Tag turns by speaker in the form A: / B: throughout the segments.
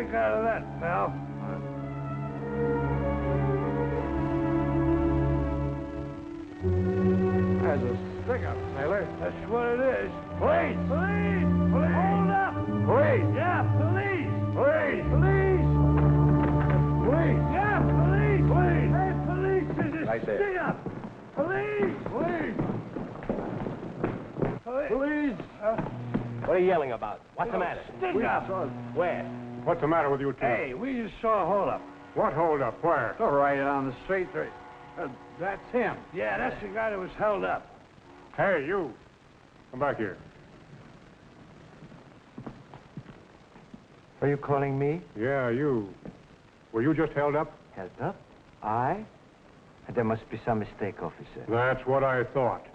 A: make out of that, pal?
B: There's a stick-up, sailor.
A: That's what it is. Police! Police! Police! Hold up!
B: Police!
A: Yeah, police!
B: Police!
A: Police!
B: Police!
A: Yeah, police! Police! Hey, police! There's a
B: Right there.
A: stick-up! Police!
B: Police!
A: Police!
C: What are you yelling about? What's the matter?
A: Stick-up!
C: Where?
B: What's the matter with you two?
A: Hey, we just saw a hold-up.
B: What hold up? Where?
A: Oh, right on the street. That's him. Yeah, that's the guy that was held up.
B: Hey, you. Come back here.
D: Are you calling me?
B: Yeah, you. Were you just held up?
D: Held up? I? There must be some mistake, officer.
B: That's what I thought.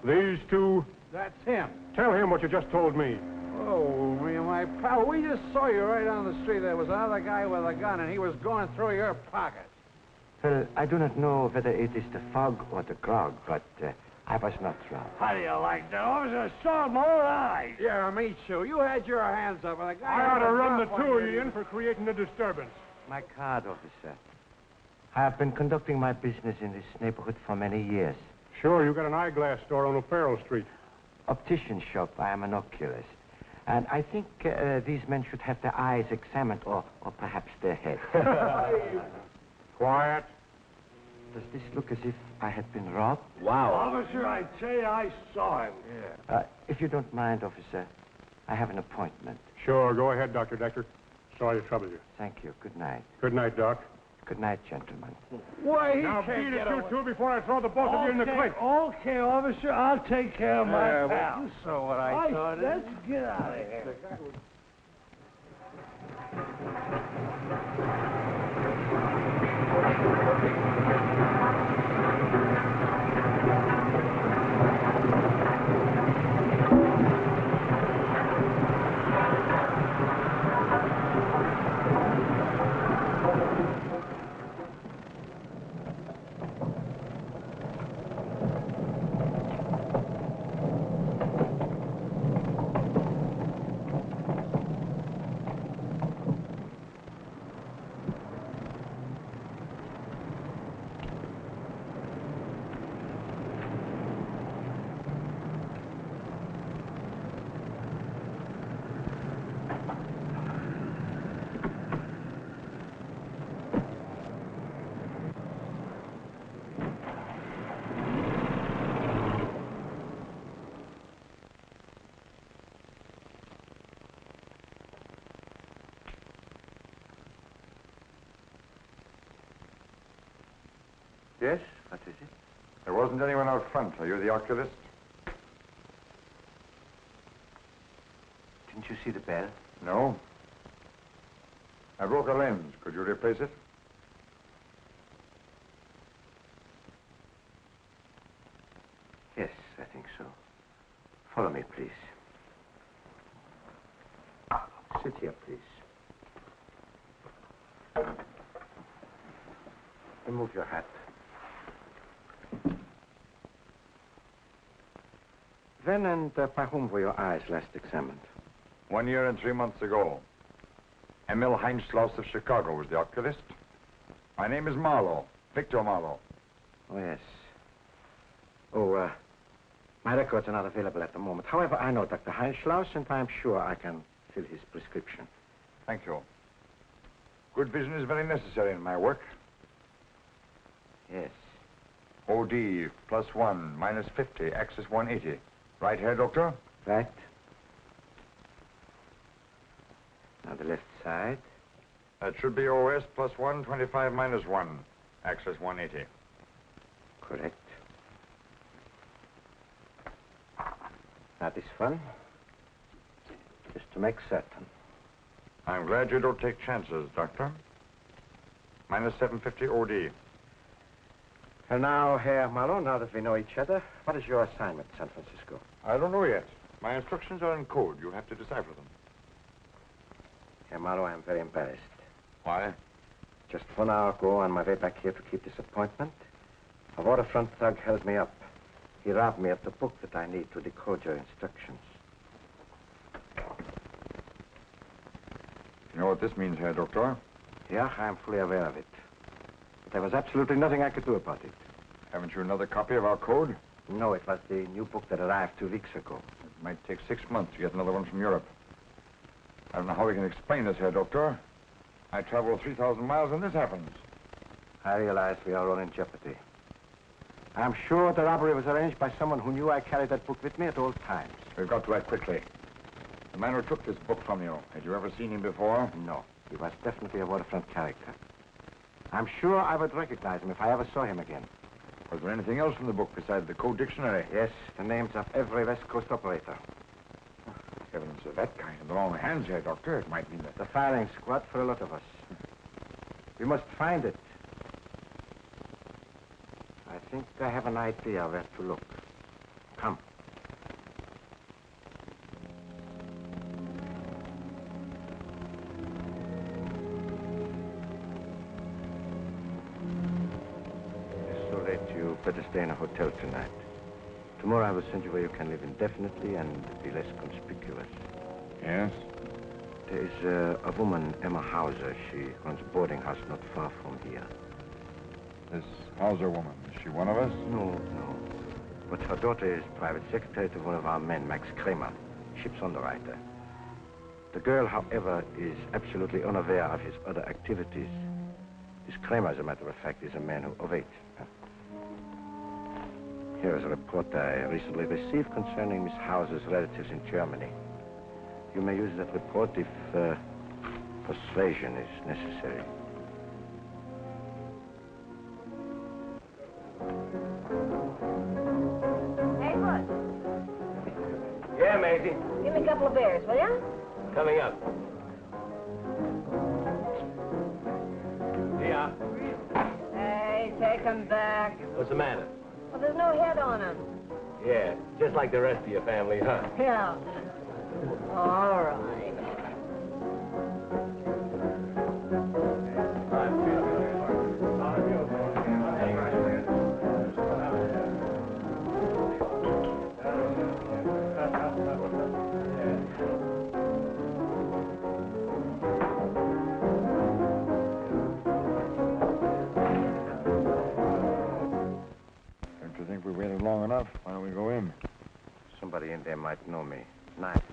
B: These two,
A: That's him.
B: tell him what you just told me.
A: Oh, me and my pal, we just saw you right on the street. There was another guy with a gun, and he was going through your pocket.
D: Well, I do not know whether it is the fog or the grog, but I was not drunk.
A: How do you like that? Officer, saw my own eyes. Yeah, me too. You had your hands up, and the guy...
B: I ought to run the two of you in for creating a disturbance.
D: My card, officer. I have been conducting my business in this neighborhood for many years.
B: Sure, you got an eyeglass store on O'Farrell Street.
D: Optician shop. I am an oculist. And I think these men should have their eyes examined, or perhaps their head.
B: Quiet.
D: Does this look as if I had been robbed?
C: Wow.
A: Officer, I tell you, I saw him. Yeah.
D: If you don't mind, officer, I have an appointment.
B: Sure, go ahead, Dr. Decker. Sorry to trouble you.
D: Thank you. Good night.
B: Good night, Doc.
D: Good night, gentlemen.
A: Why, he
B: Now
A: can't
B: beat
A: get
B: it, you
A: away.
B: two, before I throw the both of you in the cliff.
A: Okay, officer, I'll take care of my
B: Yeah,
A: pal.
B: well, you
A: saw what I saw. Let's get out of here.
E: Yes? What is it? There wasn't anyone out front. Are you the oculist?
D: Didn't you see the bell?
E: No. I broke a lens. Could you replace it?
D: Yes, I think so. Follow me, please. Sit here, please. Remove your hat. When and by whom were your eyes last examined?
E: 1 year and 3 months ago. Emil Heinschloss of Chicago was the oculist. My name is Marlow, Victor Marlow.
D: Oh, yes. Oh, my records are not available at the moment. However, I know Dr. Heinschloss, and I'm sure I can fill his prescription.
E: Thank you. Good vision is very necessary in my work.
D: Yes.
E: OD +1, -50, axis 180. Right here, Doctor?
D: Right. Now the left side.
E: That should be OS +1, 25 -1, axis 180.
D: Correct. Now this one. Just to make certain.
E: I'm glad you don't take chances, Doctor. -750 OD.
D: And now, Herr Marlow, now that we know each other, what is your assignment in San Francisco?
E: I don't know yet. My instructions are in code. You'll have to decipher them.
D: Herr Marlow, I'm very embarrassed.
E: Why?
D: Just 1 hour ago, on my way back here to keep this appointment, a waterfront thug held me up. He robbed me of the book that I need to decode your instructions.
E: You know what this means, Herr Doctor?
D: Yeah, I'm fully aware of it. But there was absolutely nothing I could do about it.
E: Haven't you another copy of our code?
D: No, it was the new book that arrived 2 weeks ago.
E: It might take 6 months to get another one from Europe. I don't know how we can explain this, Herr Doctor. I travel 3,000 miles and this happens.
D: I realize we are all in jeopardy. I'm sure the robbery was arranged by someone who knew I carried that book with me at all times.
E: We've got to act quickly. The man who took this book from you, had you ever seen him before?
D: No, he was definitely a Waterfront character. I'm sure I would recognize him if I ever saw him again.
E: Was there anything else in the book besides the code dictionary?
D: Yes, the names of every West Coast operator.
E: Evidence of that kind in the wrong hands, Herr Doctor. It might mean that...
D: The firing squad for a lot of us. We must find it. I think I have an idea where to look. Come. It's so late, you better stay in a hotel tonight. Tomorrow I will send you where you can live indefinitely and be less conspicuous.
E: Yes?
D: There's a woman, Emma Hauser. She runs a boarding house not far from here.
E: This Hauser woman, is she one of us?
D: No. But her daughter is private secretary to one of our men, Max Kramer, ship's underwriter. The girl, however, is absolutely unaware of his other activities. This Kramer, as a matter of fact, is a man who... Oh, wait. Here is a report I recently received concerning Miss Hauser's relatives in Germany. You may use that report if persuasion is necessary.
F: Hey, Butch.
C: Yeah, Maisie.
F: Give me a couple of beers, will ya?
C: Coming up. Yeah.
F: Hey, take 'em back.
C: What's the matter?
F: Well, there's no head on 'em.
C: Yeah, just like the rest of your family, huh?
F: Yeah. All right.
E: Don't you think we waited long enough? Why don't we go in?
D: Somebody in there might know me.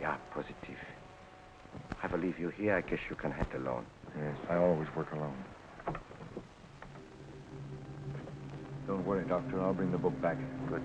D: Yeah, positive. I will leave you here. I guess you can head alone.
E: Yes, I always work alone. Don't worry, Doctor. I'll bring the book back.
D: Good.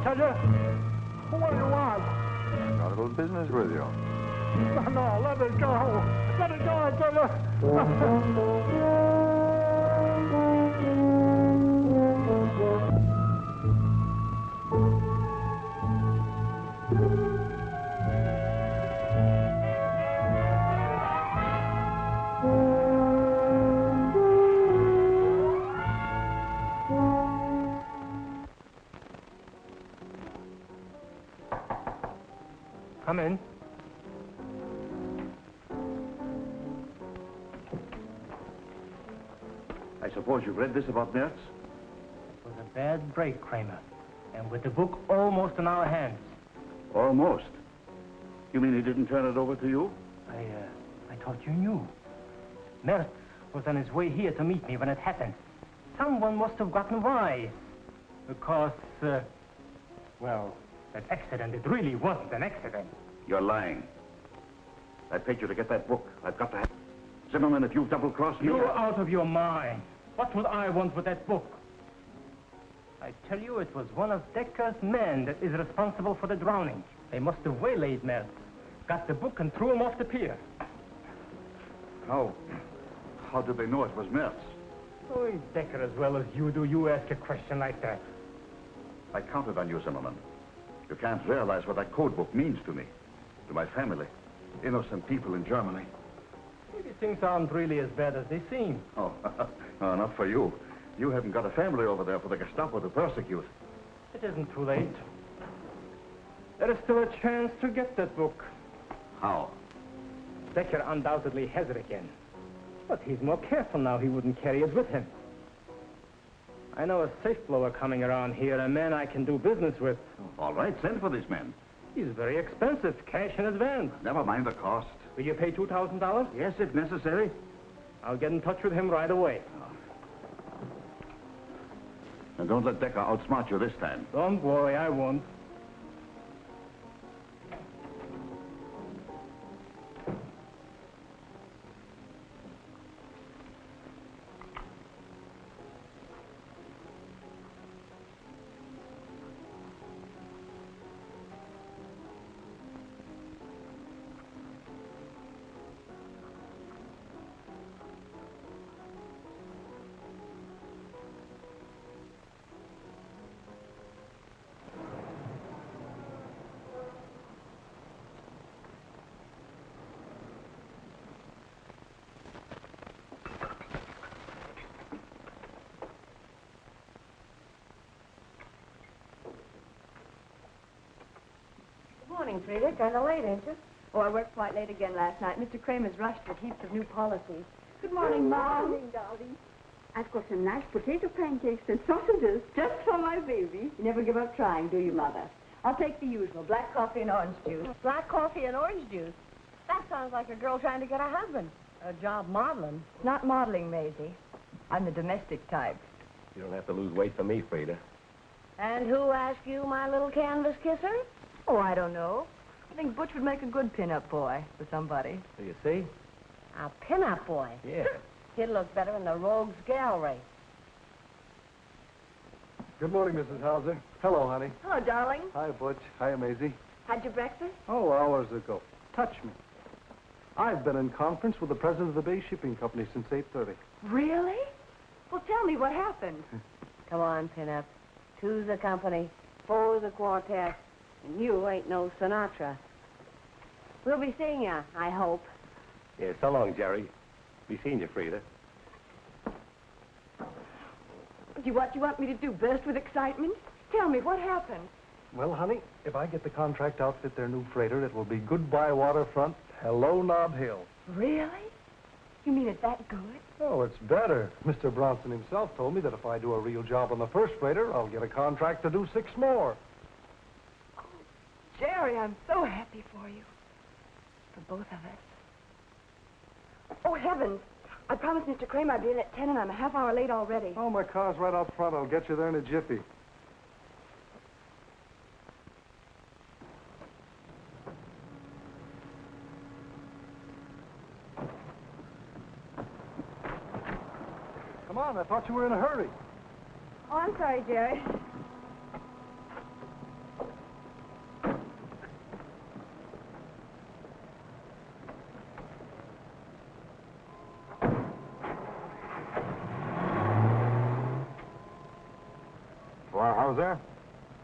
B: tell you. What do you want?
E: Got a little business with you.
B: No, let it go. Let it go, I tell you.
G: Come in.
H: I suppose you've read this about Mertz?
G: It was a bad break, Kramer. And with the book almost in our hands.
H: Almost. You mean he didn't turn it over to you?
G: I thought you knew. Mertz was on his way here to meet me when it happened. Someone must have gotten wise. Because, well, that accident, it really wasn't an accident.
H: You're lying. I paid you to get that book. I've got to have... Zimmerman, if you've double-crossed me...
G: You're out of your mind. What would I want with that book? I tell you, it was one of Decker's men that is responsible for the drowning. They must have waylaid Mertz, got the book and threw him off the pier.
H: How did they know it was Mertz?
G: Oh, he's Decker as well as you do. You ask a question like that.
H: I counted on you, Zimmerman. You can't realize what that code book means to me, to my family, innocent people in Germany.
G: Maybe things aren't really as bad as they seem.
H: Oh, no, not for you. You haven't got a family over there for the Gestapo to persecute.
G: It isn't too late. There is still a chance to get that book.
H: How?
G: Decker undoubtedly has it again. But he's more careful now. He wouldn't carry it with him. I know a safe blower coming around here, a man I can do business with.
H: Oh, all right, send for this man.
G: He's very expensive, cash in advance.
H: Never mind the cost.
G: Will you pay $2,000?
H: Yes, if necessary.
G: I'll get in touch with him right away.
H: And don't let Decker outsmart you this time.
G: Don't worry, I won't.
F: Morning, Freda. Kind of late, ain't you? Oh, I worked quite late again last night. Mr. Kramer's rushed with heaps of new policies. Good morning, Mom.
I: Good morning, darling. I've got some nice potato pancakes and sausages just for my baby.
F: You never give up trying, do you, Mother? I'll take the usual, black coffee and orange juice. Black coffee and orange juice? That sounds like a girl trying to get a husband. A job modeling. It's not modeling, Maisie. I'm the domestic type.
C: You don't have to lose weight for me, Freda.
F: And who asked you, my little canvas kisser? Oh, I don't know. I think Butch would make a good pin-up boy for somebody.
C: So you see?
F: A pin-up boy?
C: Yeah.
F: He'd look better in the Rogues Gallery.
A: Good morning, Mrs. Hauser. Hello, honey.
F: Hello, darling.
A: Hi, Butch. Hi, Maisie.
F: Had your breakfast?
A: Oh, hours ago. Touch me. I've been in conference with the president of the Bay Shipping Company since 8:30.
F: Really? Well, tell me what happened. Come on, pin-up. Two's the company, four's the quartet, and you ain't no Sinatra. We'll be seeing you, I hope.
C: Yeah, so long, Jerry. Be seeing you, Freda.
F: What do you want me to do, burst with excitement? Tell me, what happened?
A: Well, honey, if I get the contract to outfit their new freighter, it will be goodbye Waterfront, hello Nob Hill.
F: Really? You mean it's that good?
A: Oh, it's better. Mr. Bronson himself told me that if I do a real job on the first freighter, I'll get a contract to do 6 more.
F: Oh, Jerry, I'm so happy for you. For both of us. Oh, heavens. I promised Mr. Kramer I'd be in at 10, and I'm a half hour late already.
A: Oh, my car's right out front. I'll get you there in a jiffy. Come on, I thought you were in a hurry.
F: Oh, I'm sorry, Jerry.
E: Hauser?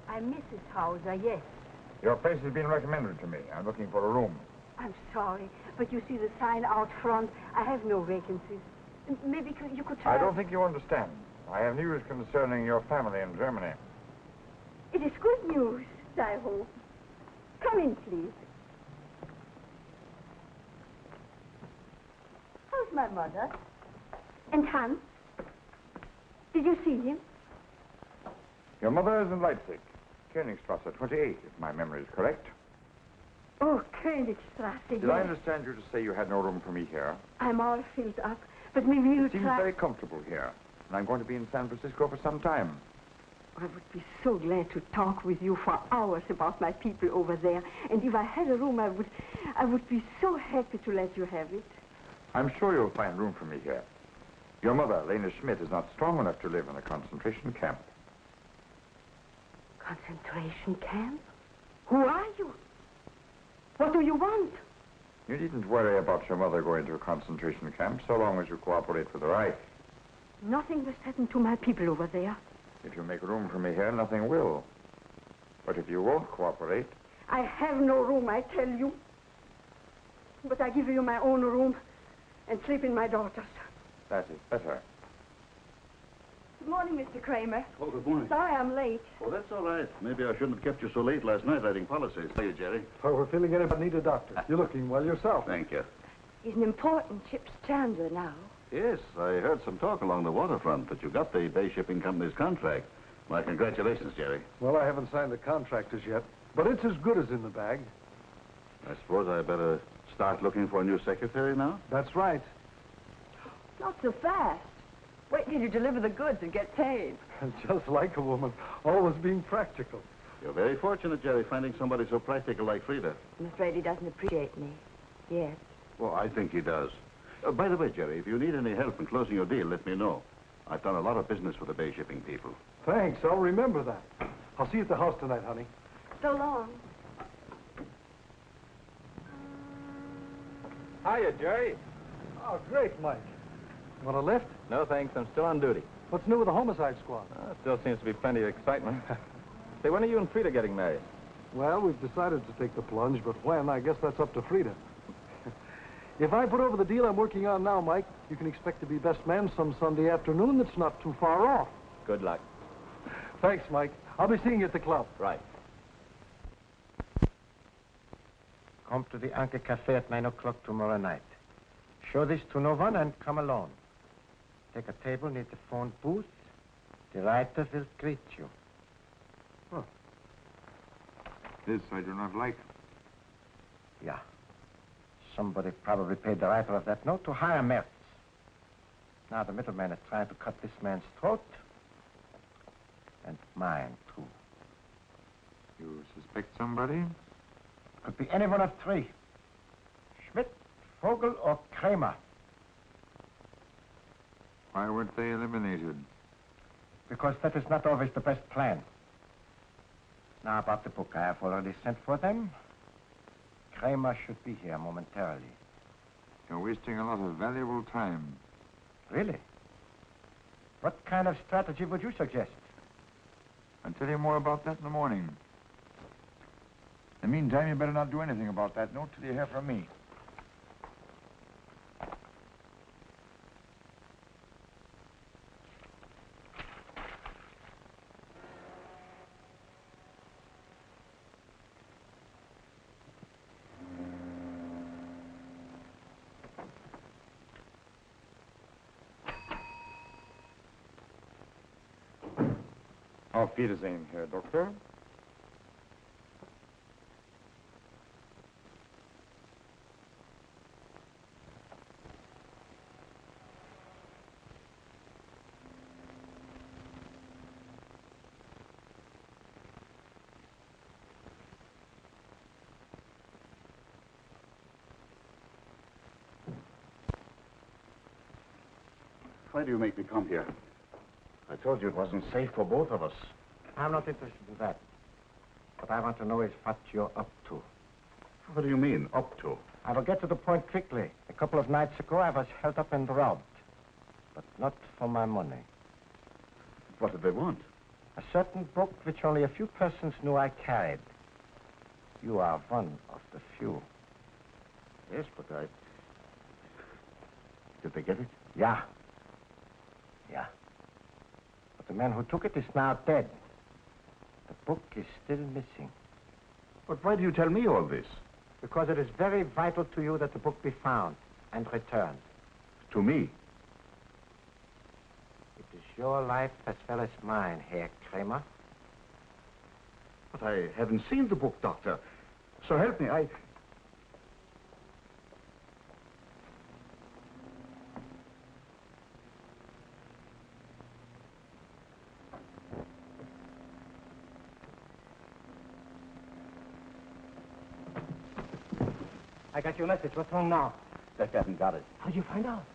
I: I'm Mrs. Hauser, yes.
E: Your place has been recommended to me. I'm looking for a room.
I: I'm sorry, but you see the sign out front. I have no vacancies. Maybe you could try...
E: I don't think you understand. I have news concerning your family in Germany.
I: It is good news, I hope. Come in, please. How's my mother? And Hans? Did you see him?
E: Your mother is in Leipzig, Königstrasse 28, if my memory is correct.
I: Oh, Königstrasse,
E: Did I understand you to say you had no room for me here?
I: I'm all filled up, but maybe you'll
E: It seems
I: try...
E: very comfortable here, and I'm going to be in San Francisco for some time.
I: I would be so glad to talk with you for hours about my people over there. And if I had a room, I would be so happy to let you have it.
E: I'm sure you'll find room for me here. Your mother, Lena Schmidt, is not strong enough to live in a concentration camp.
I: Concentration camp? Who are you? What do you want?
E: You needn't worry about your mother going to a concentration camp so long as you cooperate with the Reich.
I: Nothing must happen to my people over there.
E: If you make room for me here, nothing will. But if you won't cooperate...
I: I have no room, I tell you. But I give you my own room and sleep in my daughter's.
E: That is better.
F: Good morning, Mr. Kramer.
H: Oh, good morning.
F: Sorry I'm late.
H: Oh, that's all right. Maybe I shouldn't have kept you so late last night writing policies. How are you, Jerry?
A: Well, we're feeling it, but need a doctor. You're looking well yourself.
H: Thank you.
F: He's an important ship's chandler now.
H: Yes, I heard some talk along the waterfront that you got the Bay Shipping Company's contract. My congratulations, Jerry.
A: Well, I haven't signed the contract as yet, but it's as good as in the bag.
H: I suppose I better start looking for a new secretary now?
A: That's right.
F: Not so fast. Wait till you deliver the goods and get paid.
A: Just like a woman, always being practical.
H: You're very fortunate, Jerry, finding somebody so practical like Freda.
F: I'm afraid he doesn't appreciate me. Yes.
H: Well, I think he does. By the way, Jerry, if you need any help in closing your deal, let me know. I've done a lot of business with the Bay Shipping people.
A: Thanks, I'll remember that. I'll see you at the house tonight, honey.
F: So long.
C: Hiya, Jerry.
A: Oh, great, Mike. Want a lift?
C: No, thanks. I'm still on duty.
A: What's new with the homicide squad?
C: Still seems to be plenty of excitement. Say, when are you and Freda getting married?
A: Well, we've decided to take the plunge, but when, I guess that's up to Freda. If I put over the deal I'm working on now, Mike, you can expect to be best man some Sunday afternoon that's not too far off.
C: Good luck.
A: Thanks, Mike. I'll be seeing you at the club.
C: Right.
D: Come to the Anchor Cafe at 9 o'clock tomorrow night. Show this to no one and come alone. Take a table near the phone booth. The writer will greet you.
E: This I do not like.
D: Yeah. Somebody probably paid the writer of that note to hire Mertz. Now the middleman is trying to cut this man's throat. And mine, too.
E: You suspect somebody?
D: Could be any one of three. Schmidt, Vogel, or Kramer.
E: Why weren't they eliminated?
D: Because that is not always the best plan. Now about the book, I have already sent for them. Kramer should be here momentarily.
E: You're wasting a lot of valuable time.
D: Really? What kind of strategy would you suggest?
E: I'll tell you more about that in the morning. In the meantime, you better not do anything about that note till you hear from me. Auf Wiedersehen, Herr Doktor.
H: Why do you make me come here? I told you it wasn't safe for both of us.
D: I'm not interested in that. What I want to know is what you're up to.
H: What do you mean, up to?
D: I will get to the point quickly. A couple of nights ago, I was held up and robbed. But not for my money.
H: What did they want?
D: A certain book which only a few persons knew I carried. You are one of the few.
H: Yes, but I... Did they get it?
D: Yeah. Yeah. But the man who took it is now dead. The book is still missing.
H: But why do you tell me all this?
D: Because it is very vital to you that the book be found and returned.
H: To me?
D: It is your life as well as mine, Herr Kramer.
H: But I haven't seen the book, Doctor. So help me,
G: I got your message. What's wrong now?
H: Decker hasn't got it.
G: How'd you find out?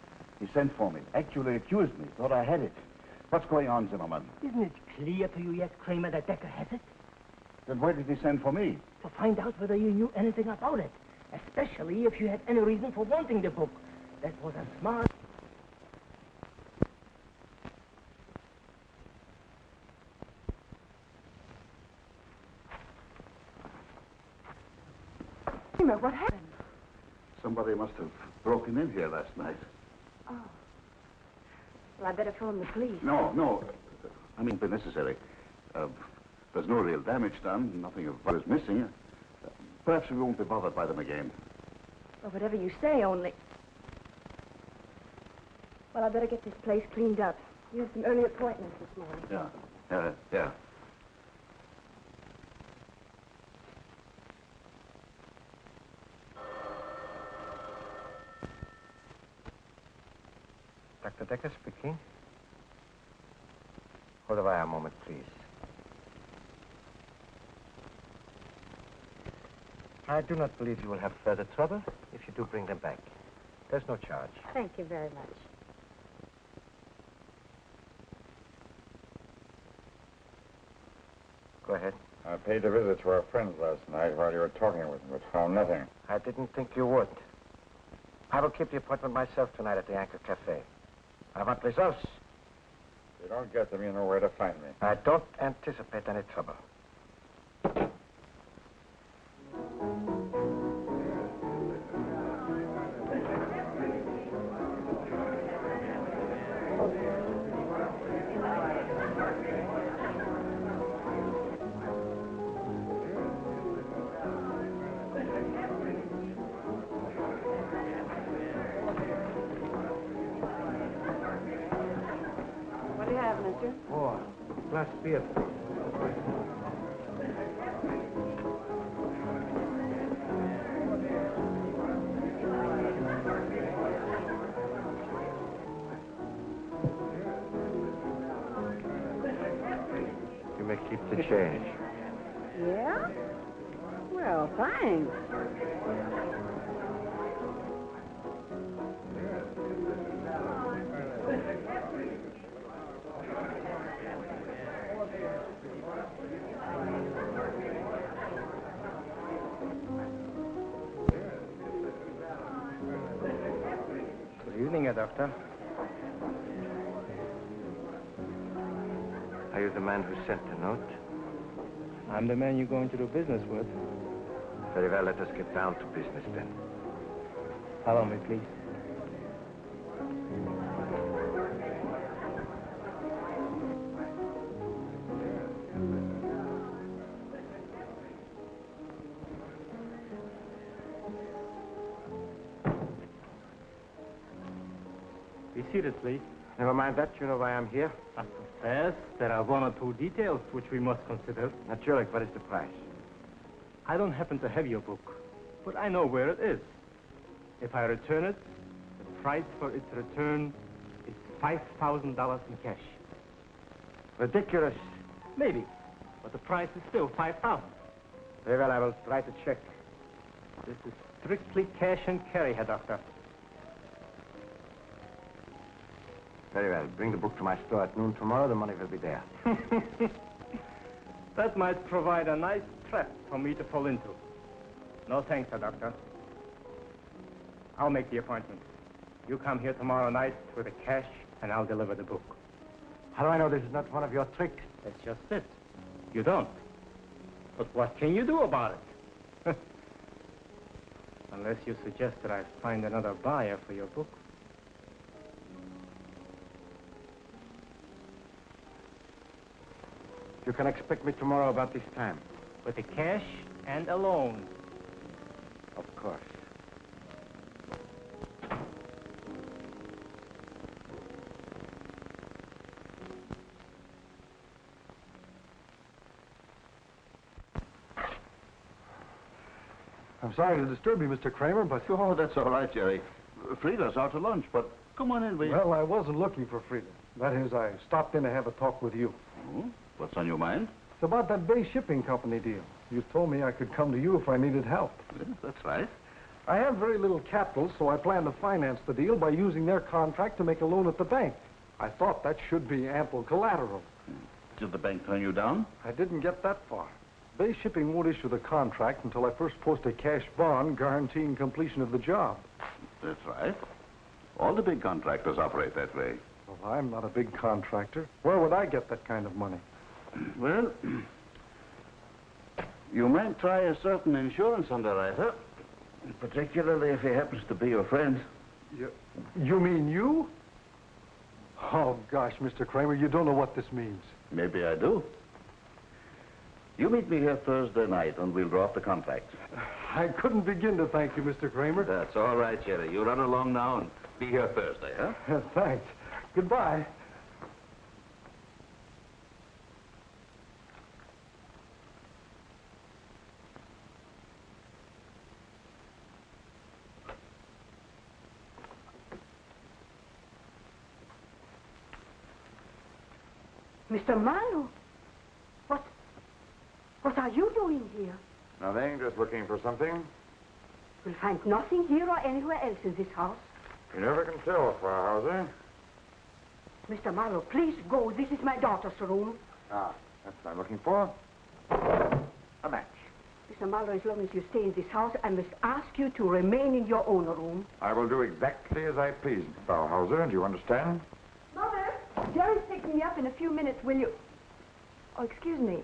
H: He sent for me. Actually accused me. Thought I had it. What's going on, Zimmerman?
G: Isn't it clear to you yet, Kramer, that Decker has it?
H: Then why did he send for me?
G: To find out whether you knew anything about it. Especially if you had any reason for wanting the book. That was a smart...
I: Kramer, what happened?
H: Somebody must have broken in here last night.
I: Oh. Well, I better phone the police.
H: No. I mean, if necessary. There's no real damage done. Nothing of what is missing. Perhaps we won't be bothered by them again.
I: Well, whatever you say, only... Well, I better get this place cleaned up. You have some early appointments this morning.
H: Yeah.
D: Dr. Decker speaking. Hold the wire a moment, please. I do not believe you will have further trouble if you do bring them back. There's no charge.
I: Thank you very much.
D: Go ahead.
E: I paid a visit to our friends last night while you were talking with them, but found nothing.
D: I didn't think you would. I will keep the appointment myself tonight at the Anchor Cafe. I want results.
E: If you don't get them, you know where to find me.
D: I don't anticipate any trouble. Oh, glass beer. You may keep the change.
I: Yeah? Well, thanks.
G: Good evening, Doctor.
D: Are you the man who sent the note?
G: I'm the man you're going to do business with.
D: Very well, let us get down to business then.
G: Follow me, please. Be seated, please.
D: Never mind that. You know why I'm here.
G: First, there are one or two details which we must consider.
D: Naturally. What is the price?
G: I don't happen to have your book, but I know where it is. If I return it, the price for its return is $5,000 in cash.
D: Ridiculous.
G: Maybe, but the price is still $5,000.
D: Very well, I will write a check.
G: This is strictly cash and carry, Herr Doctor.
D: Very well. Bring the book to my store at noon tomorrow. The money will be there.
G: That might provide a nice trap for me to fall into. No thanks, Herr Doctor. I'll make the appointment. You come here tomorrow night with the cash, and I'll deliver the book.
D: How do I know this is not one of your tricks?
G: That's just it. You don't. But what can you do about it? Unless you suggest that I find another buyer for your book.
D: You can expect me tomorrow about this time.
G: With the cash and a loan.
D: Of course.
A: I'm sorry to disturb you, Mr. Kramer, but...
H: Oh, that's all right, Jerry. Freda's out to lunch, but come on in, will you?
A: Well, I wasn't looking for Freda. That is, I stopped in to have a talk with you.
H: Oh, what's on your mind?
A: It's about that Bay Shipping Company deal. You told me I could come to you if I needed help.
H: Yes, that's right.
A: I have very little capital, so I plan to finance the deal by using their contract to make a loan at the bank. I thought that should be ample collateral.
H: Did the bank turn you down?
A: I didn't get that far. Bay Shipping won't issue the contract until I first post a cash bond guaranteeing completion of the job.
H: That's right. All the big contractors operate that way.
A: Well, I'm not a big contractor. Where would I get that kind of money?
H: Well, you might try a certain insurance underwriter, particularly if he happens to be your friend.
A: You mean you? Oh, gosh, Mr. Kramer, you don't know what this means.
H: Maybe I do. You meet me here Thursday night and we'll draw up the contract.
A: I couldn't begin to thank you, Mr. Kramer.
H: That's all right, Jerry. You run along now and be here Thursday, huh?
A: Thanks. Goodbye.
I: Mr. Marlow, what are you doing here?
E: Nothing, just looking for something.
I: We'll find nothing here or anywhere else in this house.
E: You never can tell, Frau Hauser.
I: Mr. Marlow, please go. This is my daughter's room.
E: Ah, that's what I'm looking for. A match.
I: Mr. Marlow, as long as you stay in this house, I must ask you to remain in your own room.
E: I will do exactly as I please, Frau Hauser. Do you understand?
F: Mother, Jerry's picking me up in a few minutes. Will you... Oh, excuse me.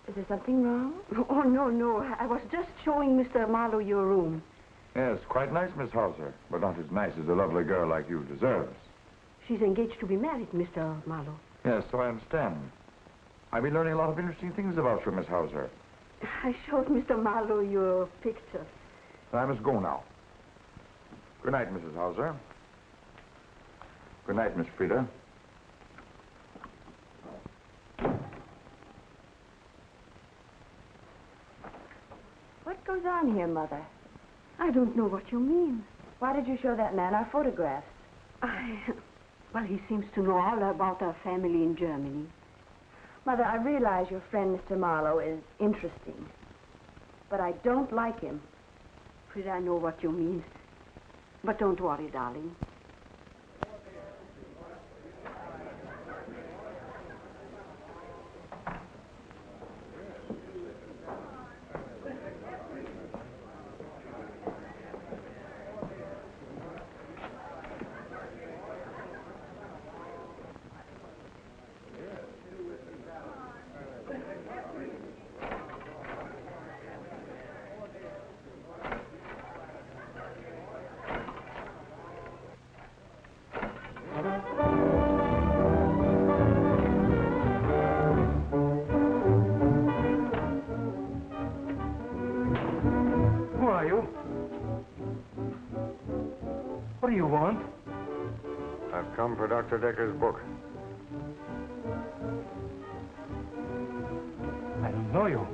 F: Is there something wrong?
I: Oh, no. I was just showing Mr. Marlow your room.
E: Yes, quite nice, Miss Hauser, but not as nice as a lovely girl like you deserves.
I: She's engaged to be married, Mr. Marlow.
E: Yes, so I understand. I've been learning a lot of interesting things about you, Miss Hauser.
I: I showed Mr. Marlow your pictures.
E: I must go now. Good night, Mrs. Hauser. Good night, Miss Freda.
F: What goes on here, Mother?
I: I don't know what you mean.
F: Why did you show that man our photographs?
I: Well, he seems to know all about our family in Germany.
F: Mother, I realize your friend, Mr. Marlow, is interesting. But I don't like him.
I: Freda, I know what you mean. But don't worry, darling.
G: What do you want?
E: I've come for Dr. Decker's book.
G: I don't know you.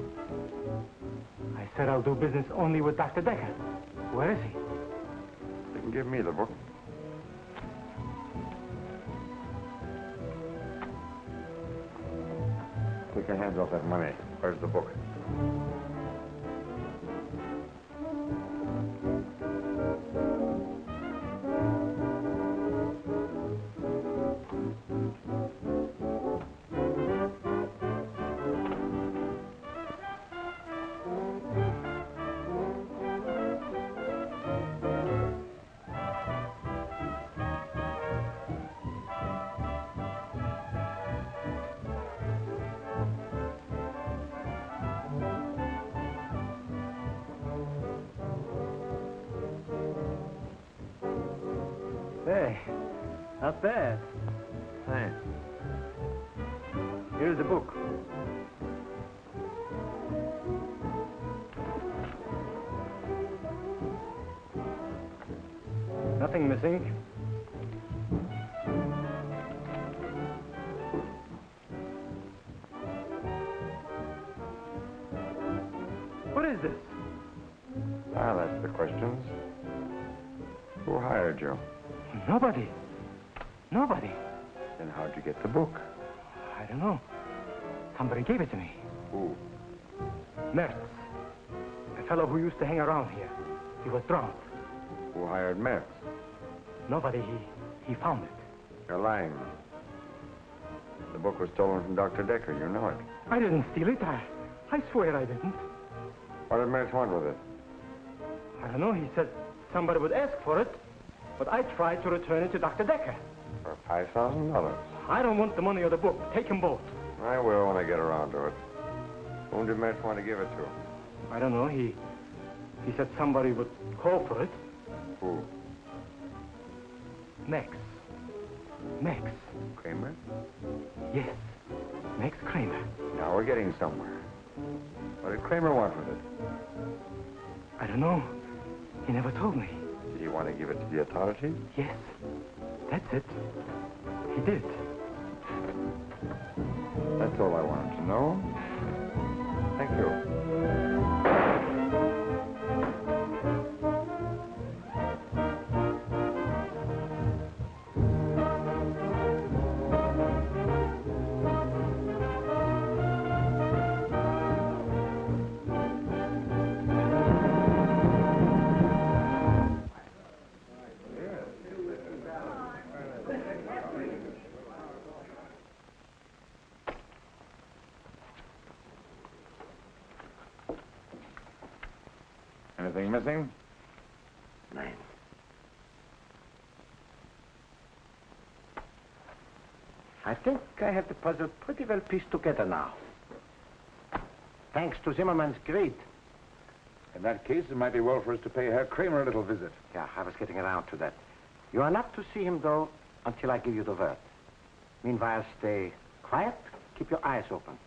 G: I said I'll do business only with Dr. Decker. Where is he?
E: You can give me the book. Take your hands off that money. Where's the book?
G: Hey, not bad.
E: Thanks.
G: Here's the book. Nothing missing. What is this?
E: Ah, that's the questions. Who hired you?
G: Nobody. Nobody.
E: Then how'd you get the book?
G: I don't know. Somebody gave it to me.
E: Who?
G: Mertz. I fellow who used to hang around here. He was drunk.
E: Who hired Mertz?
G: Nobody. He found it.
E: You're lying. The book was stolen from Dr. Decker. You know it.
G: I didn't steal it. I swear I didn't.
E: What did Mertz want with it?
G: I don't know. He said somebody would ask for it, but I tried to return it to Dr. Decker.
E: For $5,000.
G: I don't want the money or the book. Take them both.
E: I will when I get around to it. Whom did Mertz want to give it to?
G: I don't know. He said somebody would call for it.
E: Who?
G: Max.
E: Kramer?
G: Yes. Max Kramer.
E: Now we're getting somewhere. What did Kramer want with it?
G: I don't know. He never told me.
E: Did he want to give it to the authorities?
G: Yes. That's it. He did.
E: That's all I wanted to know. Thank you. Anything missing?
D: Nein. I think I have the puzzle pretty well pieced together now. Thanks to Zimmerman's greed.
E: In that case, it might be well for us to pay Herr Kramer a little visit.
D: Yeah, I was getting around to that. You are not to see him, though, until I give you the word. Meanwhile, stay quiet. Keep your eyes open.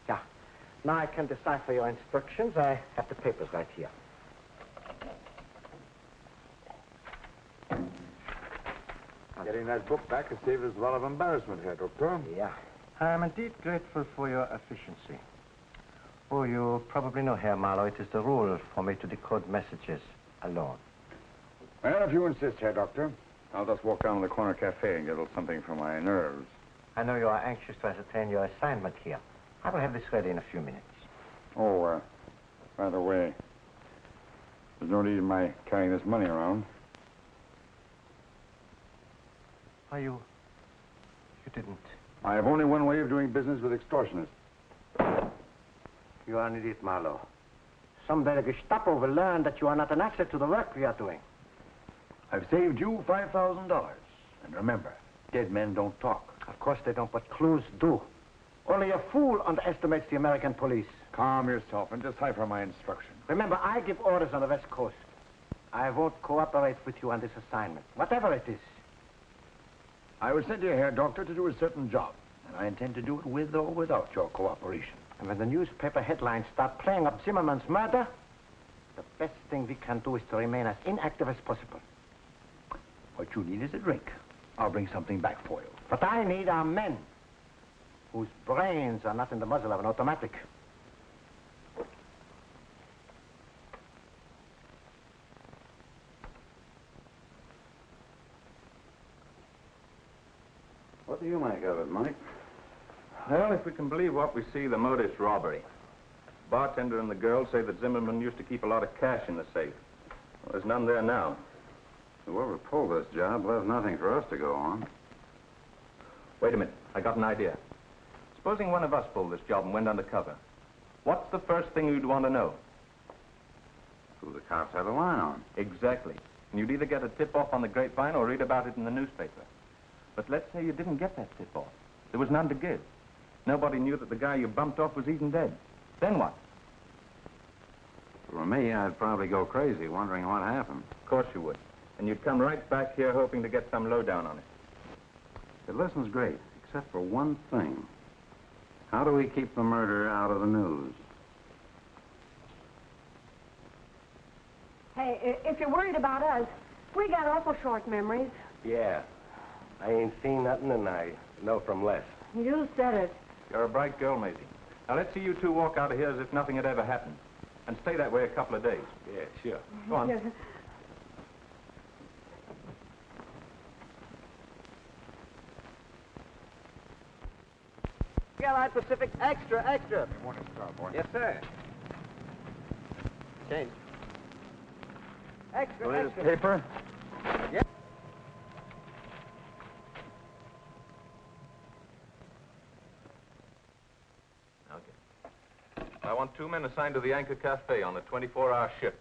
D: Yeah. Now I can decipher your instructions. I have the papers right here.
E: Getting that book back has saved us a lot of embarrassment here, Doctor.
D: Yeah. I am indeed grateful for your efficiency. Oh, you probably know, Herr Marlow, it is the rule for me to decode messages alone.
E: Well, if you insist, Herr Doctor, I'll just walk down to the corner cafe and get a little something for my nerves.
D: I know you are anxious to ascertain your assignment here. I will have this ready in a few minutes.
E: Oh, by the way, there's no need in my carrying this money around.
D: Why, you didn't.
E: I have only one way of doing business with extortionists.
D: You are an idiot, Marlow. Someday the Gestapo will learn that you are not an asset to the work we are doing.
H: I've saved you $5,000. And remember, dead men don't talk.
D: Of course they don't, but clues do. Only a fool underestimates the American police.
E: Calm yourself and decipher my instructions.
D: Remember, I give orders on the West Coast. I won't cooperate with you on this assignment, whatever it is.
H: I was sent here, Herr Doctor, to do a certain job. And I intend to do it with or without your cooperation.
D: And when the newspaper headlines start playing up Zimmerman's murder, the best thing we can do is to remain as inactive as possible.
H: What you need is a drink. I'll bring something back for you.
D: What I need are men whose brains are not in the muzzle of an automatic.
H: What do you make of it, Mike?
C: Well, if we can believe what we see, the modus robbery. Bartender and the girl say that Zimmerman used to keep a lot of cash in the safe. Well, there's none there now.
H: Whoever pulled this job left nothing for us to go on.
C: Wait a minute. I got an idea. Supposing one of us pulled this job and went undercover. What's the first thing you'd want to know?
H: Who the cops have a line on.
C: Exactly. And you'd either get a tip-off on the grapevine or read about it in the newspaper. But let's say you didn't get that tip-off. There was none to give. Nobody knew that the guy you bumped off was even dead. Then what?
H: For me, I'd probably go crazy wondering what happened.
C: Of course you would. And you'd come right back here hoping to get some lowdown on it.
H: The lesson's great, except for one thing. How do we keep the murder out of the news?
F: Hey, if you're worried about us, we got awful short memories.
C: Yeah. I ain't seen nothing, and I know from Les.
F: You said it.
C: You're a bright girl, Maisie. Now, let's see you two walk out of here as if nothing had ever happened. And stay that way a couple of days. Yeah, sure. Go on.
D: Skyline Pacific, extra, extra.
E: Morning, Star Boy.
D: Yes, sir.
J: Change.
K: Extra,
E: Latest
K: extra.
E: paper?
K: Yeah.
C: Okay. I want 2 men assigned to the Anchor Cafe on a 24-hour shift.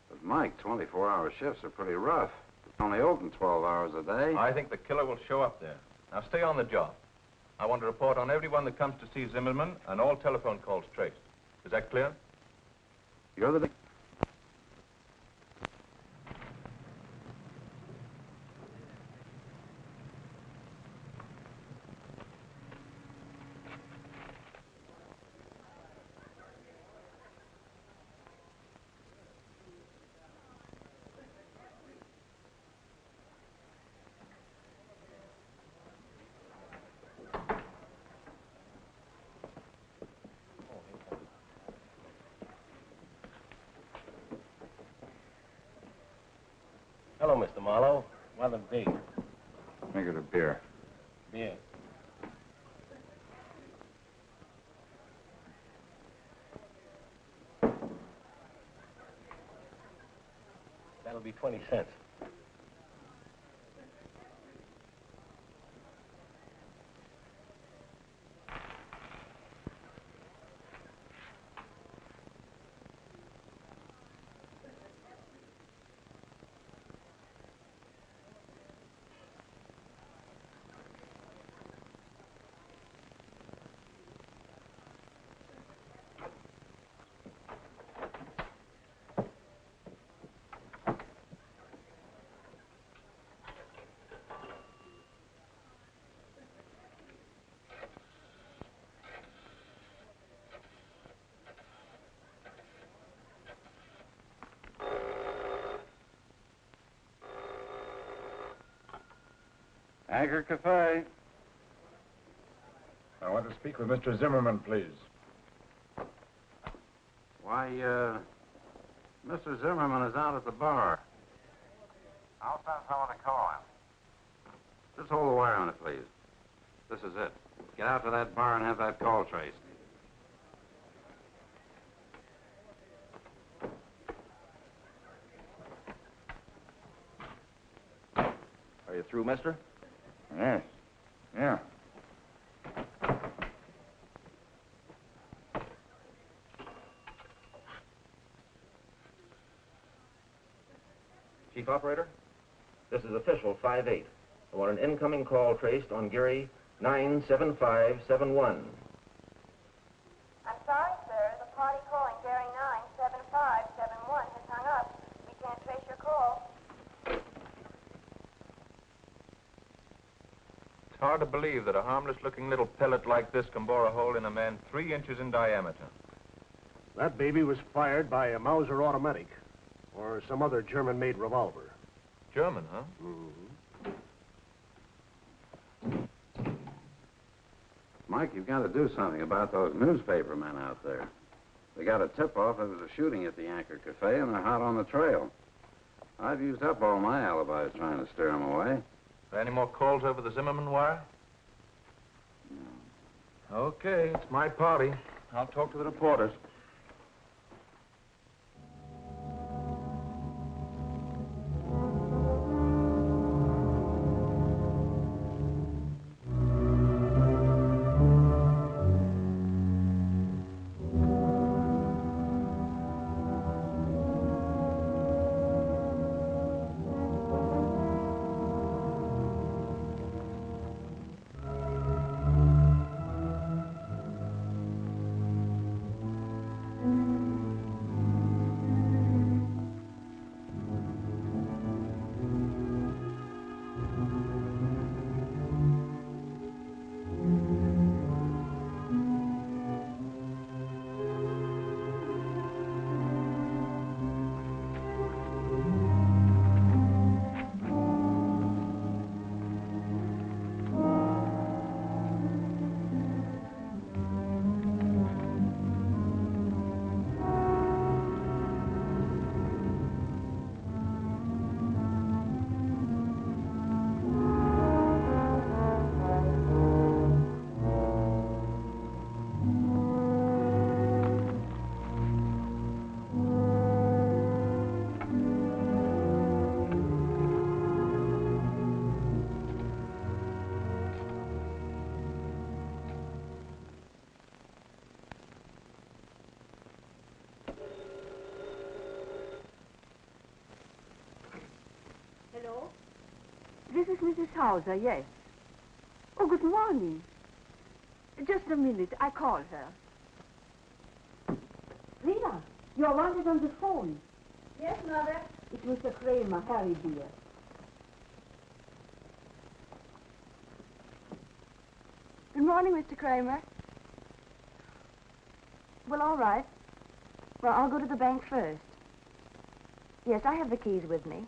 H: But, Mike, 24-hour shifts are pretty rough. It's only open 12 hours a day.
C: I think the killer will show up there. Now, stay on the job. I want to report on everyone that comes to see Zimmerman and all telephone calls traced. Is that clear?
H: You're the...
J: Hello, Mr. Marlow. What'll it be?
E: Make it a beer.
J: Beer. That'll be 20 cents.
H: Anchor Cafe.
E: I want to speak with Mr. Zimmerman, please.
H: Why, Mr. Zimmerman is out at the bar. I'll send someone to call him. Just hold the wire on it, please. This is it. Get out to that bar and have that call traced.
C: Are you through, mister?
E: Yes. Yeah.
C: Chief Operator, this is official 5-8. I want an incoming call traced on Geary 97571.
F: I'm sorry, sir. The party calling Gary 97571 has hung up. We can't trace your call.
C: It's hard to believe that a harmless-looking little pellet like this can bore a hole in a man 3 inches in diameter.
L: That baby was fired by a Mauser automatic or some other German-made revolver.
C: German, huh?
L: Mm-hmm.
H: Mike, you've got to do something about those newspaper men out there. They got a tip-off there was a shooting at the Anchor Cafe, and they're hot on the trail. I've used up all my alibis trying to steer them away.
C: Any more calls over the Zimmerman wire?
H: No.
C: Okay, it's my party. I'll talk to the reporters.
I: This is Mrs. Hauser, yes. Oh, good morning. Just a minute. I call her. Freda, you're wanted on the phone.
F: Yes, Mother.
I: It's Mr. Kramer. Hurry, dear.
F: Good morning, Mr. Kramer. Well, all right. Well, I'll go to the bank first. Yes, I have the keys with me.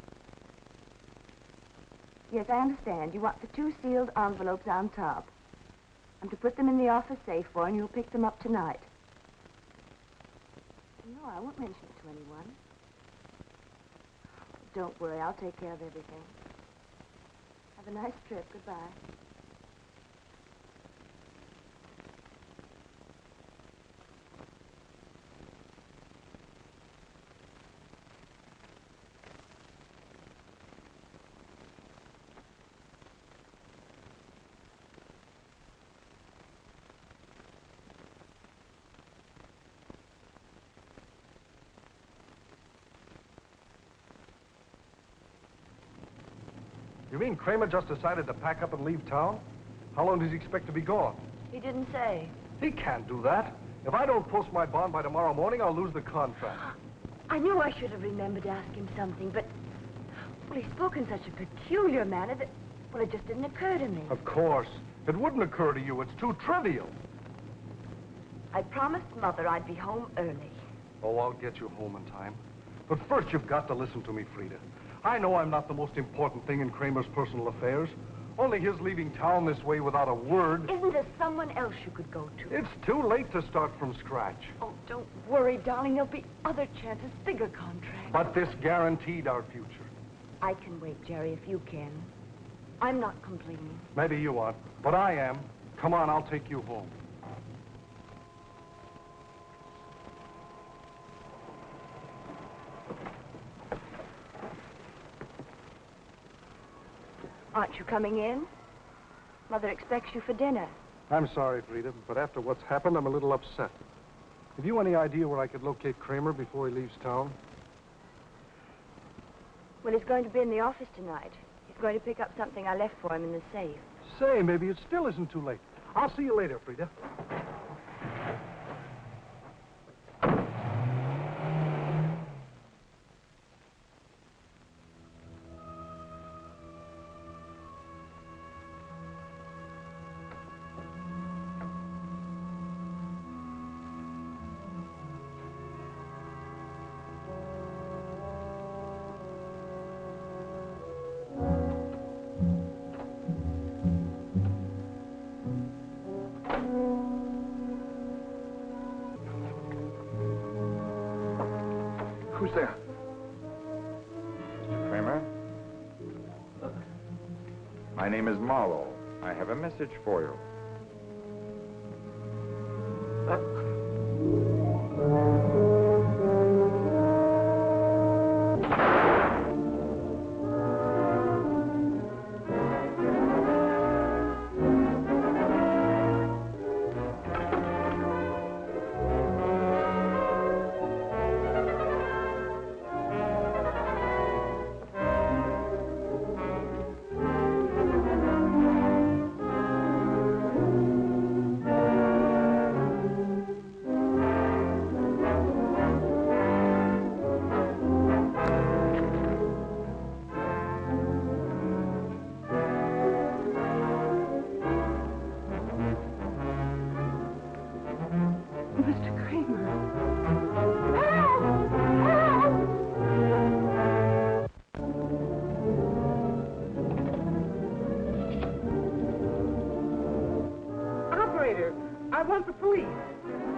F: Yes, I understand. You want the 2 sealed envelopes on top. I'm to put them in the office safe for, and you'll pick them up tonight. No, I won't mention it to anyone. Don't worry, I'll take care of everything. Have a nice trip. Goodbye.
A: You mean Kramer just decided to pack up and leave town? How long does he expect to be gone?
F: He didn't say.
A: He can't do that. If I don't post my bond by tomorrow morning, I'll lose the contract.
F: I knew I should have remembered to ask him something, but... Well, he spoke in such a peculiar manner that... Well, it just didn't occur to me.
A: Of course. It wouldn't occur to you. It's too trivial.
F: I promised Mother I'd be home early.
A: Oh, I'll get you home in time. But first, you've got to listen to me, Freda. I know I'm not the most important thing in Kramer's personal affairs. Only his leaving town this way without a word.
F: Isn't there someone else you could go to?
A: It's too late to start from scratch.
F: Oh, don't worry, darling. There'll be other chances, bigger contracts.
A: But this guaranteed our future.
F: I can wait, Jerry, if you can. I'm not complaining.
A: Maybe you aren't, but I am. Come on, I'll take you home.
F: Aren't you coming in? Mother expects you for dinner.
A: I'm sorry, Freda, but after what's happened, I'm a little upset. Have you any idea where I could locate Kramer before he leaves town?
F: Well, he's going to be in the office tonight. He's going to pick up something I left for him in the safe.
A: Say, maybe it still isn't too late. I'll see you later, Freda. Who's there?
E: Mr. Kramer? My name is Marlow. I have a message for you.
K: I want the police.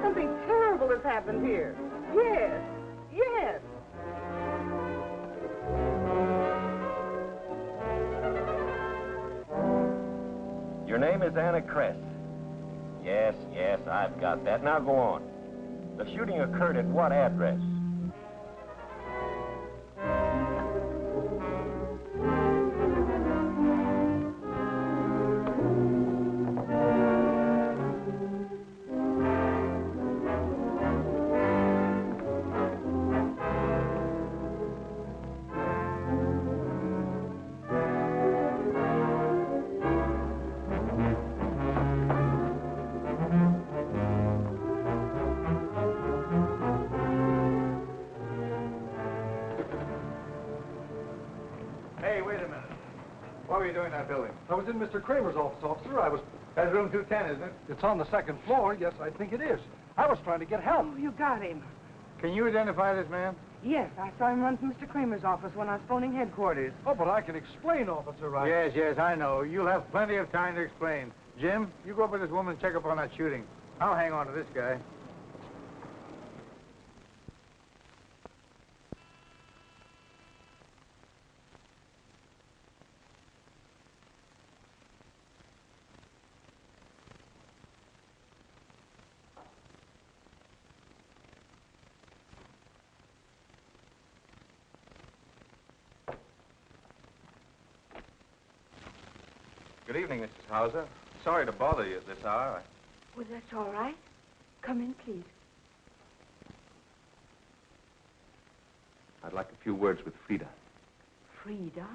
K: Something terrible has happened here. Yes, yes.
J: Your name is Anna Kress. Yes, yes, I've got that. Now go on. The shooting occurred at what address?
M: were you doing in that building?
A: I was in Mr. Kramer's office, officer.
M: That's room 210, isn't it?
A: It's on the second floor. Yes, I think it is. I was trying to get help.
K: Oh, you got him.
M: Can you identify this man?
K: Yes, I saw him run from Mr. Kramer's office when I was phoning headquarters.
A: Oh, but I can explain, officer.
M: Yes, I know. You'll have plenty of time to explain. Jim, you go up with this woman and check up on that shooting. I'll hang on to this guy.
C: Good evening, Mrs. Hauser. Sorry to bother you at this hour.
I: Well, that's all right. Come in, please.
C: I'd like a few words with Freda.
I: Freda?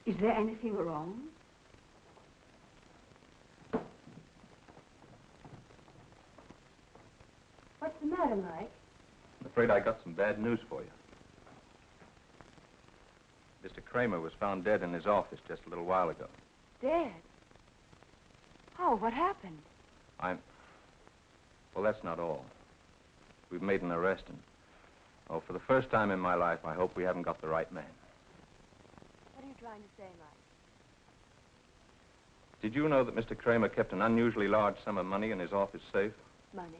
I: Is there anything wrong?
F: What's the matter, Mike?
C: I'm afraid I got some bad news for you. Mr. Kramer was found dead in his office just a little while ago.
I: Dead? Oh, what happened?
C: Well, that's not all. We've made an arrest, and, for the first time in my life, I hope we haven't got the right man.
I: What are you trying to say, Mike?
C: Did you know that Mr. Kramer kept an unusually large sum of money in his office safe?
I: Money?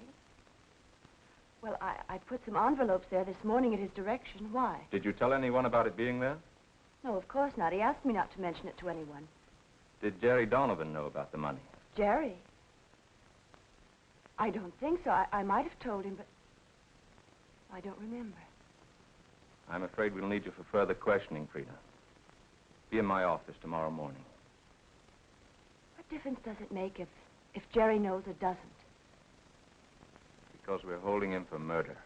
I: Well, I put some envelopes there this morning at his direction. Why?
C: Did you tell anyone about it being there?
I: No, of course not. He asked me not to mention it to anyone.
C: Did Jerry Donovan know about the money?
I: Jerry? I don't think so. I might have told him, but I don't remember.
C: I'm afraid we'll need you for further questioning, Freda. Be in my office tomorrow morning.
I: What difference does it make if Jerry knows or doesn't?
C: Because we're holding him for murder.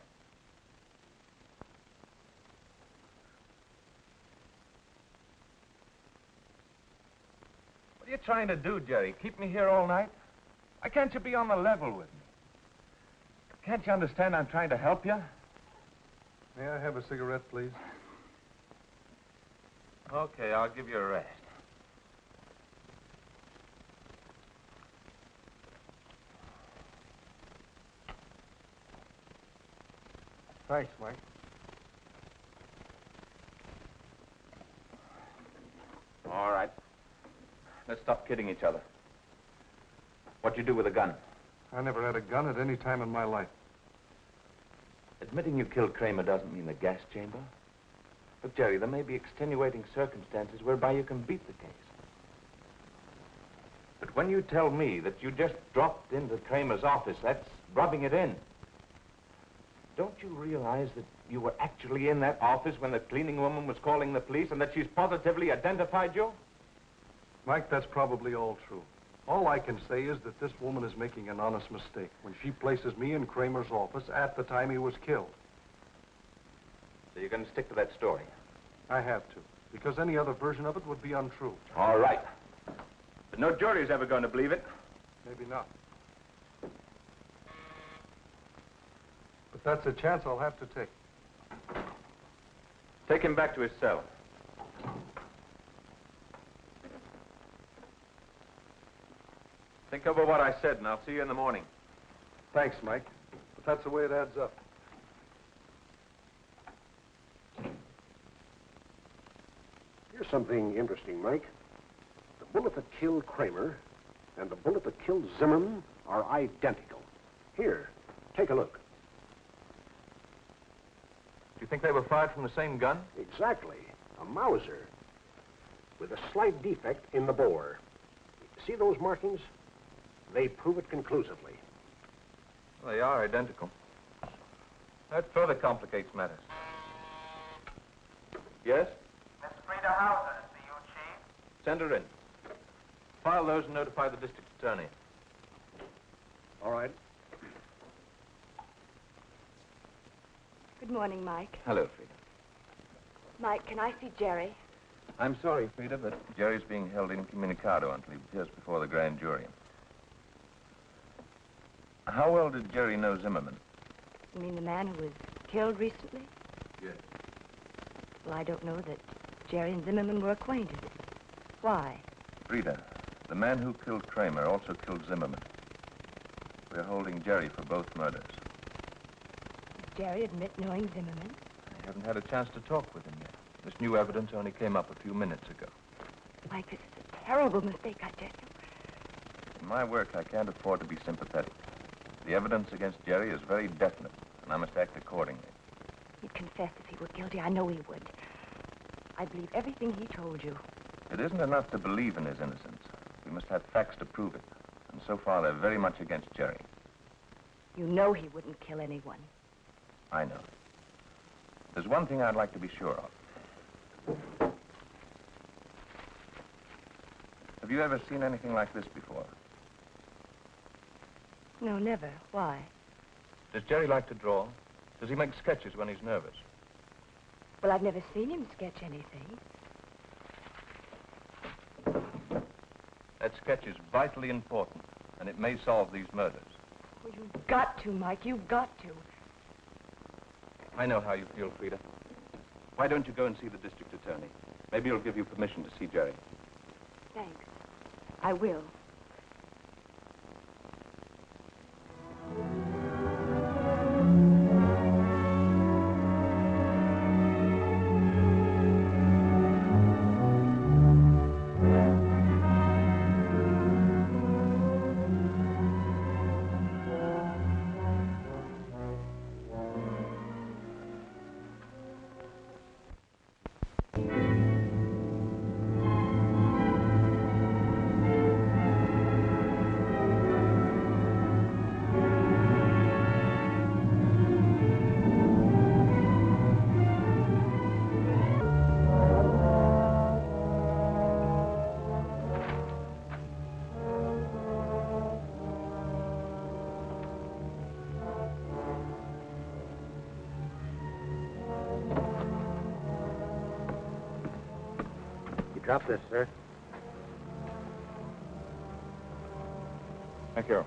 C: What are you trying to do, Jerry? Keep me here all night? Why can't you be on the level with me? Can't you understand I'm trying to help you?
A: May I have a cigarette, please?
C: Okay, I'll give you a rest.
A: Thanks, Mike.
C: All right. Let's stop kidding each other. What'd you do with a gun?
A: I never had a gun at any time in my life.
C: Admitting you killed Kramer doesn't mean the gas chamber. Look, Jerry, there may be extenuating circumstances whereby you can beat the case. But when you tell me that you just dropped into Kramer's office, that's rubbing it in. Don't you realize that you were actually in that office when the cleaning woman was calling the police and that she's positively identified you?
A: Mike, that's probably all true. All I can say is that this woman is making an honest mistake when she places me in Kramer's office at the time he was killed.
C: So you're going to stick to that story?
A: I have to, because any other version of it would be untrue.
C: All right. But no jury's ever going to believe it.
A: Maybe not. But that's a chance I'll have to take.
C: Take him back to his cell. Think over what I said, and I'll see you in the morning.
A: Thanks, Mike. But that's the way it adds up.
L: Here's something interesting, Mike. The bullet that killed Kramer and the bullet that killed Zimmerman are identical. Here, take a look.
C: Do you think they were fired from the same gun?
L: Exactly. A Mauser with a slight defect in the bore. See those markings? They prove it conclusively.
C: Well, they are identical. That further complicates matters. Yes?
N: Miss Freda Hauser to see you, Chief.
C: Send her in. File those and notify the district attorney.
L: All right.
I: Good morning, Mike.
C: Hello, Freda.
I: Mike, can I see Jerry?
C: I'm sorry, Freda, but Jerry's being held incommunicado until he appears before the grand jury. How well did Jerry know Zimmerman?
I: You mean the man who was killed recently?
C: Yes.
I: Well, I don't know that Jerry and Zimmerman were acquainted.
F: Why?
C: Freda, the man who killed Kramer also killed Zimmerman. We're holding Jerry for both murders.
F: Did Jerry admit knowing Zimmerman?
C: I haven't had a chance to talk with him yet. This new evidence only came up a few minutes ago.
F: Mike, this is a terrible mistake, I tell you.
C: In my work, I can't afford to be sympathetic. The evidence against Jerry is very definite, and I must act accordingly.
F: He'd confess if he were guilty. I know he would. I believe everything he told you.
C: It isn't enough to believe in his innocence. We must have facts to prove it. And so far, they're very much against Jerry.
F: You know he wouldn't kill anyone.
C: I know. There's one thing I'd like to be sure of. Have you ever seen anything like this before?
F: No, never. Why?
C: Does Jerry like to draw? Does he make sketches when he's nervous?
F: Well, I've never seen him sketch anything.
C: That sketch is vitally important, and it may solve these murders.
F: Oh, you've got to, Mike. You've got to.
C: I know how you feel, Freda. Why don't you go and see the district attorney? Maybe he'll give you permission to see Jerry.
F: Thanks. I will.
D: Drop this, sir.
E: Thank you.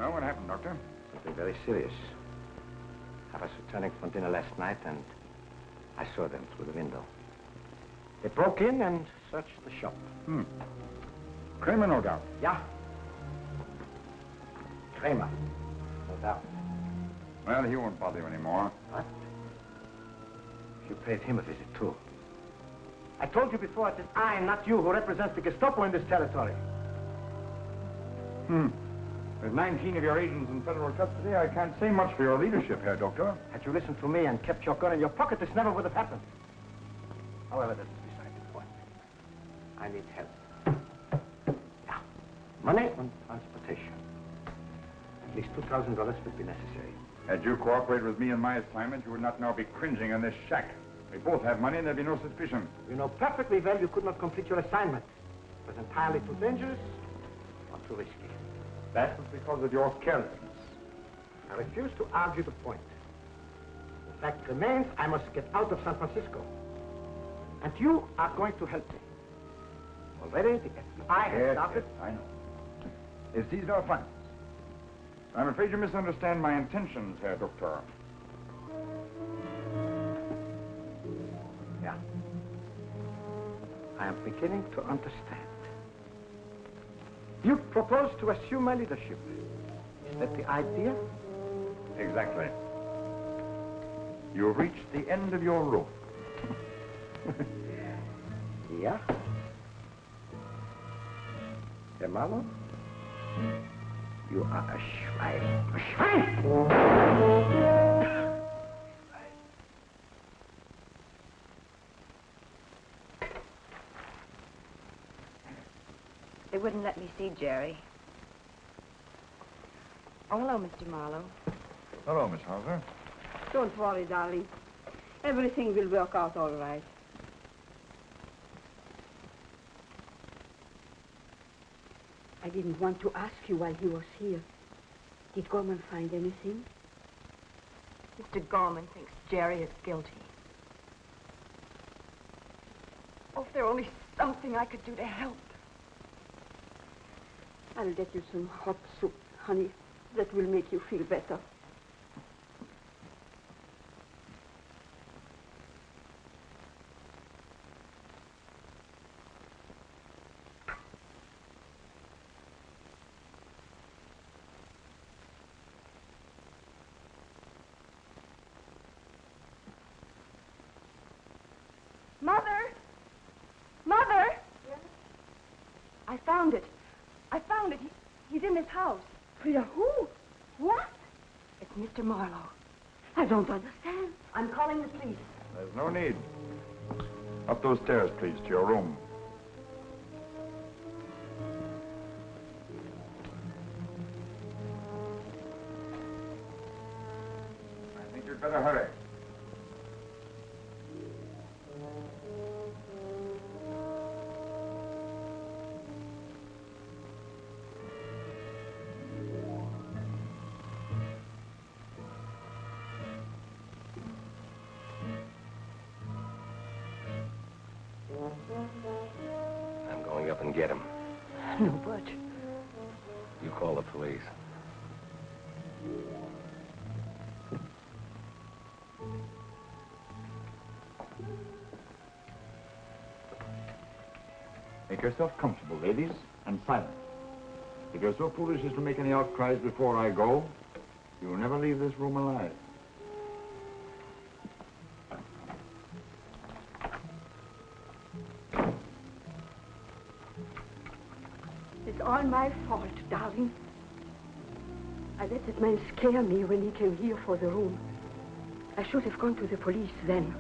D: Well, what happened, Doctor? Something very serious. I was returning from dinner last night, and I saw them through the window. They broke in and searched the shop.
E: Kramer, no doubt.
D: Yeah. Kramer, no doubt.
E: Well, he won't bother you anymore.
D: What? You paid him a visit, too. I told you before, it is I, not you, who represents the Gestapo in this territory.
E: With 19 of your agents in federal custody, I can't say much for your leadership, Herr Doctor.
D: Had you listened to me and kept your gun in your pocket, this never would have happened. However, this is beside the point. I need help. Yeah. Money and transportation. At least $2,000 would be necessary.
E: Had you cooperated with me in my assignment, you would not now be cringing in this shack. We both have money and there'd be no suspicion.
D: You know perfectly well you could not complete your assignment. It was entirely too dangerous or too risky.
E: That was because of your carelessness.
D: I refuse to argue the point. The fact remains, I must get out of San Francisco. And you are going to help me. Already, the FBI has started...
E: Yes, I know. It's these no funds. I'm afraid you misunderstand my intentions, Herr Doctor.
D: Yeah. I am beginning to understand. You propose to assume my leadership. Is that the idea?
E: Exactly. You've reached the end of your rope.
D: Yeah? Herr Marlow? You are a Schwein. A Schwein!
F: They wouldn't let me see Jerry. Oh, hello, Mr. Marlow.
E: Hello, Miss Hauser.
I: Don't worry, darling. Everything will work out all right. I didn't want to ask you while he was here. Did Gorman find anything?
F: Mr. Gorman thinks Jerry is guilty. Oh, if there were only something I could do to help.
I: I'll get you some hot soup, honey. That will make you feel better.
F: Mother! Mother! Yes? I found it. He's in this house.
I: Freda, who? What?
F: It's Mr. Marlow.
I: I don't understand.
F: I'm calling the police.
E: There's no need. Up those stairs, please, to your room. I think you'd better hurry.
D: I'm going up and get him.
I: No, Butch.
D: You call the police.
E: Make yourself comfortable, ladies, and silent. If you're so foolish as to make any outcries before I go, you will never leave this room alive.
I: It's all my fault, darling. I let that man scare me when he came here for the room. I should have gone to the police then.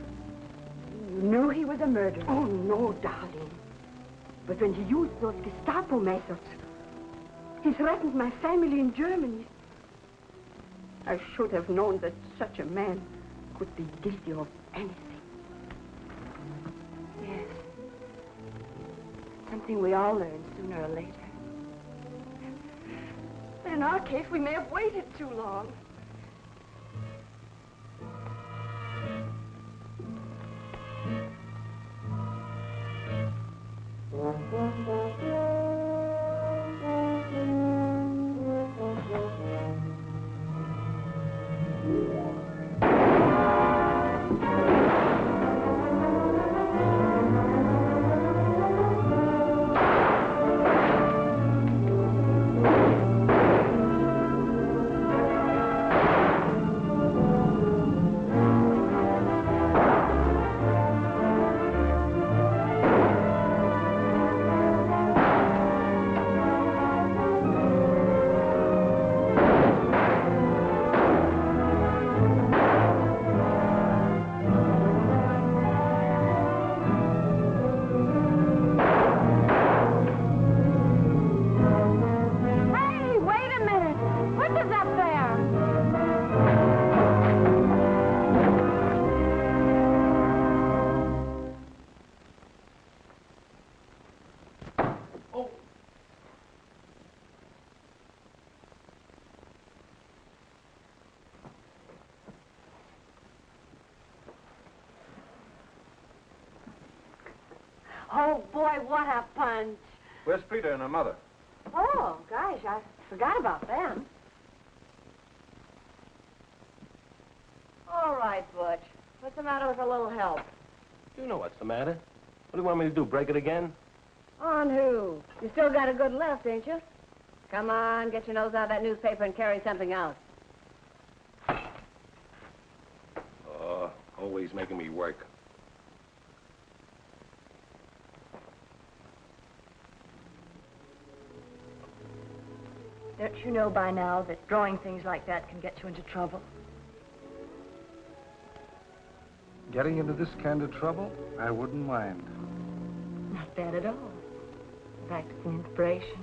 I: You knew he was a murderer. Oh, no, darling. But when he used those Gestapo methods, he threatened my family in Germany. I should have known that such a man could be guilty of anything.
F: Yes. Something we all learn sooner or later. But in our case, we may have waited too long.
I: Oh, boy, what a punch.
C: Where's Freda and her mother?
F: Oh, gosh, I forgot about them. All right, Butch. What's the matter with a little help?
J: You know what's the matter. What do you want me to do, break it again?
F: On who? You still got a good left, ain't you? Come on, get your nose out of that newspaper and carry something else.
J: Oh, always making me work.
F: Don't you know by now that drawing things like that can get you into trouble?
A: Getting into this kind of trouble, I wouldn't mind.
F: Not bad at all. In fact, it's an inspiration.